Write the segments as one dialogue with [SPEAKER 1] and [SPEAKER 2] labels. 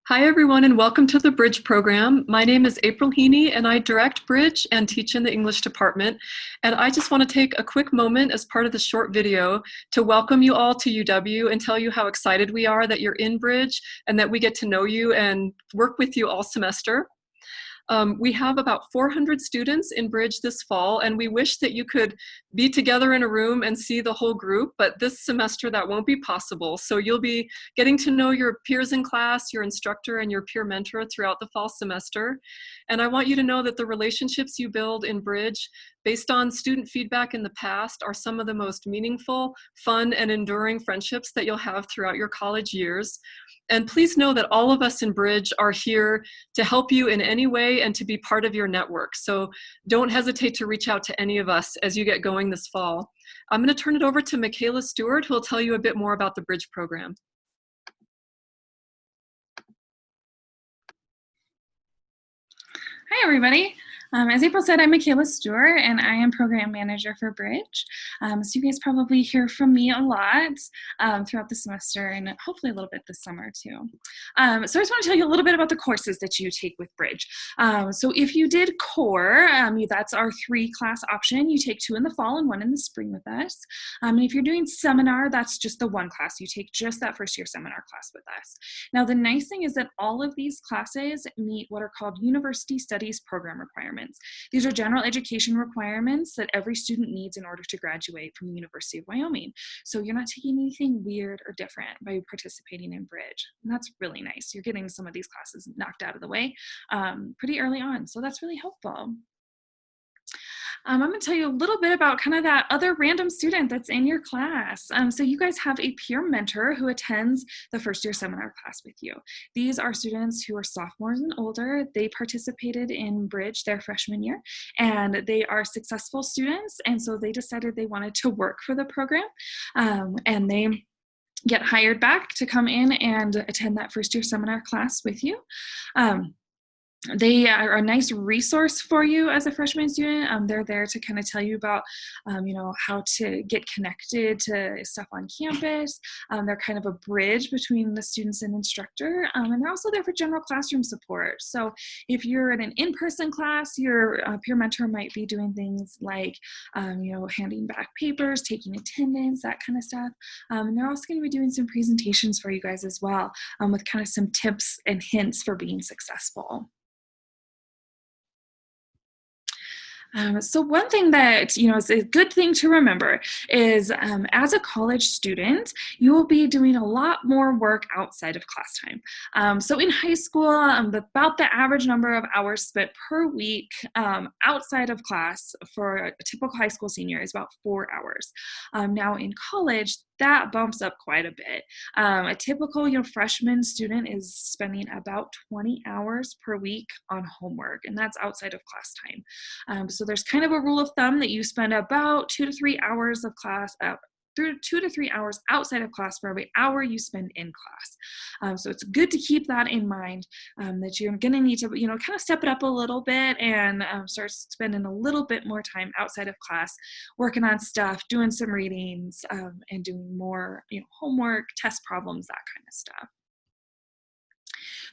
[SPEAKER 1] Hi, everyone, and welcome to the Bridge program. My name is April Heaney, and I direct Bridge and teach in the English department. And I just want to take a quick moment as part of this short video to welcome you all to UW and tell you how excited we are that you're in Bridge and that we get to know you and work with you all semester. We have about 400 students in Bridge this fall, and we wish that you could be together in a room and see the whole group, but this semester that won't be possible. So you'll be getting to know your peers in class, your instructor, and your peer mentor throughout the fall semester. And I want you to know that the relationships you build in Bridge, based on student feedback in the past, are some of the most meaningful, fun, and enduring friendships that you'll have throughout your college years. And please know that all of us in Bridge are here to help you in any way and to be part of your network. So don't hesitate to reach out to any of us as you get going this fall. I'm going to turn it over to Michaela Stewart, who will tell you a bit more about the Bridge program.
[SPEAKER 2] Hi, everybody. As April said, I'm Michaela Stewart, and I am Program Manager for Bridge. So you guys probably hear from me a lot throughout the semester and hopefully a little bit this summer too. So I just want to tell you a little bit about the courses that you take with Bridge. So if you did core, that's our 3-class option. You take 2 in the fall and 1 in the spring with us. And if you're doing seminar, that's just the 1 class. You take just that first year seminar class with us. Now, the nice thing is that all of these classes meet what are called University Studies program requirements. These are general education requirements that every student needs in order to graduate from the University of Wyoming. So you're not taking anything weird or different by participating in Bridge. And that's really nice. You're getting some of these classes knocked out of the way pretty early on. So that's really helpful. I'm going to tell you a little bit about kind of that other random student that's in your class. So you guys have a peer mentor who attends the first year seminar class with you. These are students who are sophomores and older. They participated in Bridge their freshman year, and they are successful students, and so they decided they wanted to work for the program, and they get hired back to come in and attend that first year seminar class with you. They are a nice resource for you as a freshman student. They're there to kind of tell you about, how to get connected to stuff on campus. They're kind of a bridge between the students and instructor. And they're also there for general classroom support. So if you're in an in-person class, your peer mentor might be doing things like, handing back papers, taking attendance, that kind of stuff. And they're also going to be doing some presentations for you guys as well, with kind of some tips and hints for being successful. So one thing that, is a good thing to remember is as a college student, you will be doing a lot more work outside of class time. So in high school, about the average number of hours spent per week outside of class for a typical high school senior is about 4 hours. Now in college, that bumps up quite a bit. A typical freshman student is spending about 20 hours per week on homework, and that's outside of class time. So there's kind of a rule of thumb that you spend about 2 to 3 hours of class, 2 to 3 hours outside of class for every hour you spend in class. So it's good to keep that in mind, that you're going to need to, kind of step it up a little bit and start spending a little bit more time outside of class, working on stuff, doing some readings, and doing more, homework, test problems, that kind of stuff.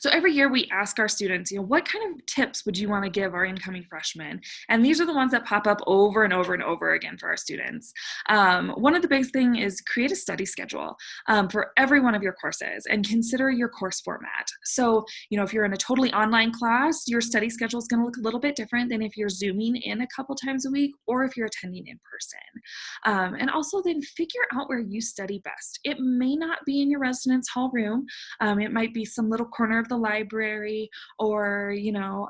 [SPEAKER 2] So every year we ask our students, what kind of tips would you want to give our incoming freshmen? And these are the ones that pop up over and over and over again for our students. One of the big things is create a study schedule for every one of your courses and consider your course format. So, if you're in a totally online class, your study schedule is going to look a little bit different than if you're Zooming in a couple times a week or if you're attending in person. And also then figure out where you study best. It may not be in your residence hall room. It might be some little corner of the library or,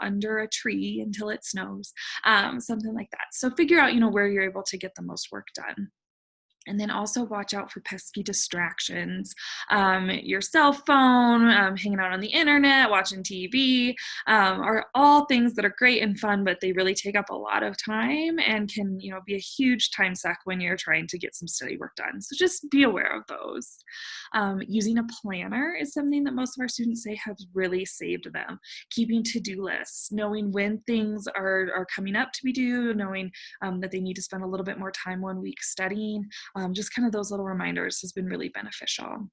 [SPEAKER 2] under a tree until it snows, something like that. So figure out, where you're able to get the most work done. And then also watch out for pesky distractions. Your cell phone, hanging out on the internet, watching TV, are all things that are great and fun, but they really take up a lot of time and can, be a huge time suck when you're trying to get some study work done. So just be aware of those. Using a planner is something that most of our students say has really saved them. Keeping to-do lists, knowing when things are coming up to be due, knowing that they need to spend a little bit more time one week studying. Just kind of those little reminders has been really beneficial.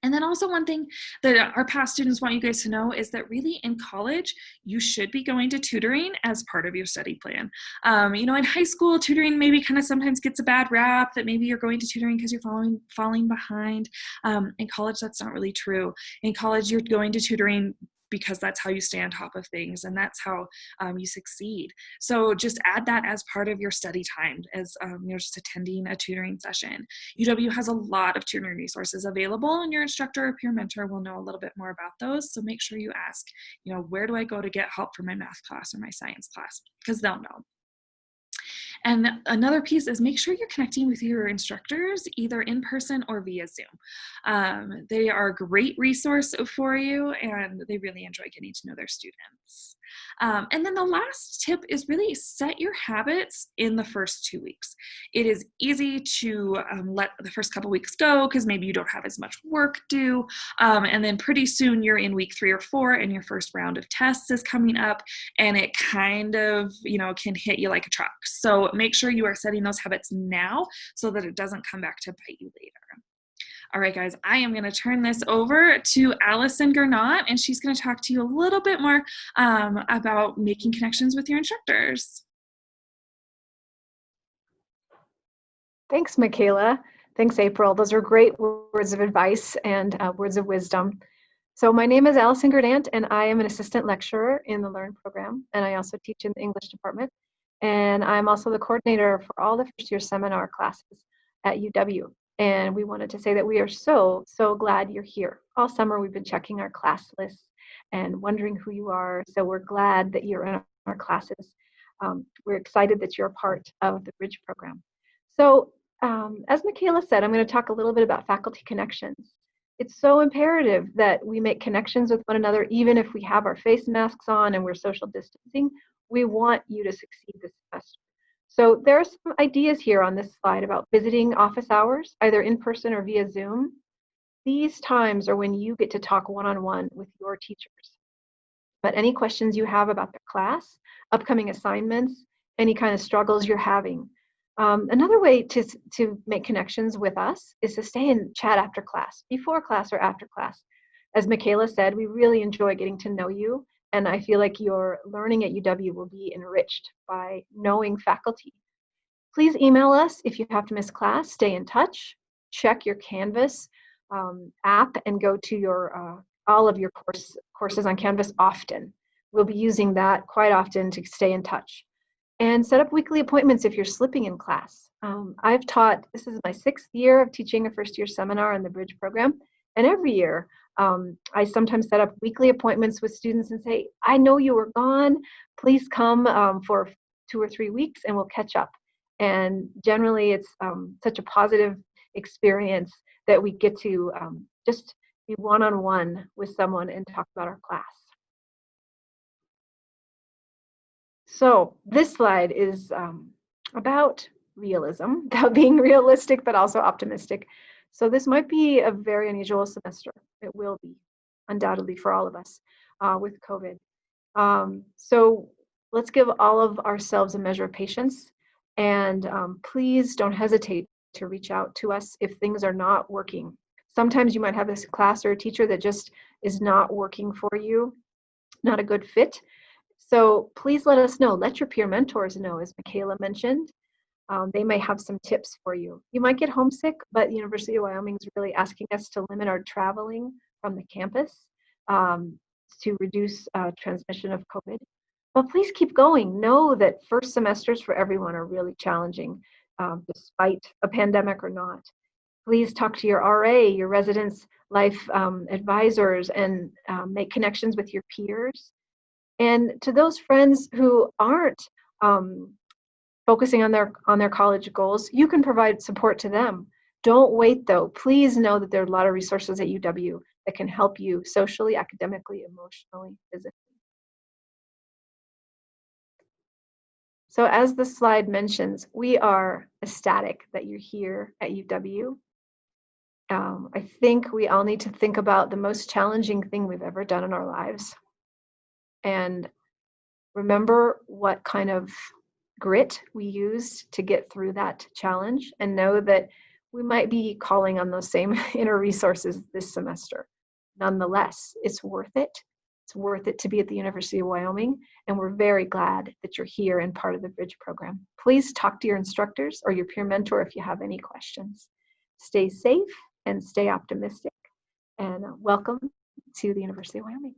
[SPEAKER 2] And then also one thing that our past students want you guys to know is that really in college, you should be going to tutoring as part of your study plan. In high school, tutoring maybe kind of sometimes gets a bad rap that maybe you're going to tutoring because you're falling behind. In college, that's not really true. In college, you're going to tutoring because that's how you stay on top of things and that's how you succeed. So just add that as part of your study time as just attending a tutoring session. UW has a lot of tutoring resources available, and your instructor or peer mentor will know a little bit more about those. So make sure you ask, where do I go to get help for my math class or my science class? Because they'll know. And another piece is make sure you're connecting with your instructors either in person or via Zoom. They are a great resource for you, and they really enjoy getting to know their students. And then the last tip is really set your habits in the first 2 weeks. It is easy to let the first couple weeks go because maybe you don't have as much work due. And then pretty soon you're in week 3 or 4 and your first round of tests is coming up, and it kind of, can hit you like a truck. So make sure you are setting those habits now so that it doesn't come back to bite you later. All right, guys, I am going to turn this over to Allison Gernot, and she's going to talk to you a little bit more about making connections with your instructors.
[SPEAKER 3] Thanks, Michaela. Thanks, April. Those are great words of advice and words of wisdom. So my name is Allison Gernot, and I am an assistant lecturer in the Learn program, and I also teach in the English department. And I'm also the coordinator for all the first-year seminar classes at UW. And we wanted to say that we are so glad you're here. All summer we've been checking our class lists and wondering who you are. So we're glad that you're in our classes. We're excited that you're a part of the Bridge program. So as Michaela said, I'm going to talk a little bit about faculty connections. It's so imperative that we make connections with one another, even if we have our face masks on and we're social distancing. We want you to succeed this semester. So there are some ideas here on this slide about visiting office hours, either in person or via Zoom. These times are when you get to talk one-on-one with your teachers. But any questions you have about the class, upcoming assignments, any kind of struggles you're having. Another way to make connections with us is to stay in chat after class, before class or after class. As Michaela said, we really enjoy getting to know you, and I feel like your learning at UW will be enriched by knowing faculty. Please email us if you have to miss class, stay in touch, check your Canvas app, and go to your all of your courses on Canvas often. We'll be using that quite often to stay in touch. And set up weekly appointments if you're slipping in class. I've taught, this is my 6th year of teaching a first-year seminar in the Bridge program, and every year I sometimes set up weekly appointments with students and say, I know you were gone, please come for 2 or 3 weeks and we'll catch up. And generally it's such a positive experience that we get to just be one-on-one with someone and talk about our class. So this slide is about realism, about being realistic, but also optimistic. So this might be a very unusual semester. It will be, undoubtedly, for all of us with COVID. So let's give all of ourselves a measure of patience, and please don't hesitate to reach out to us if things are not working. Sometimes you might have this class or a teacher that just is not working for you, not a good fit. So please let us know. Let your peer mentors know, as Michaela mentioned. They may have some tips for you. You might get homesick, but University of Wyoming is really asking us to limit our traveling from the campus to reduce transmission of COVID. But please keep going. Know that first semesters for everyone are really challenging, despite a pandemic or not. Please talk to your RA, your residence life advisors, and make connections with your peers. And to those friends who aren't focusing on their college goals, you can provide support to them. Don't wait though. Please know that there are a lot of resources at UW that can help you socially, academically, emotionally, physically. So as the slide mentions, we are ecstatic that you're here at UW. I think we all need to think about the most challenging thing we've ever done in our lives. And remember what kind of grit we used to get through that challenge, and know that we might be calling on those same inner resources this semester. Nonetheless, it's worth it. It's worth it to be at the University of Wyoming, and we're very glad that you're here and part of the Bridge program. Please talk to your instructors or your peer mentor if you have any questions. Stay safe and stay optimistic, and welcome to the University of Wyoming.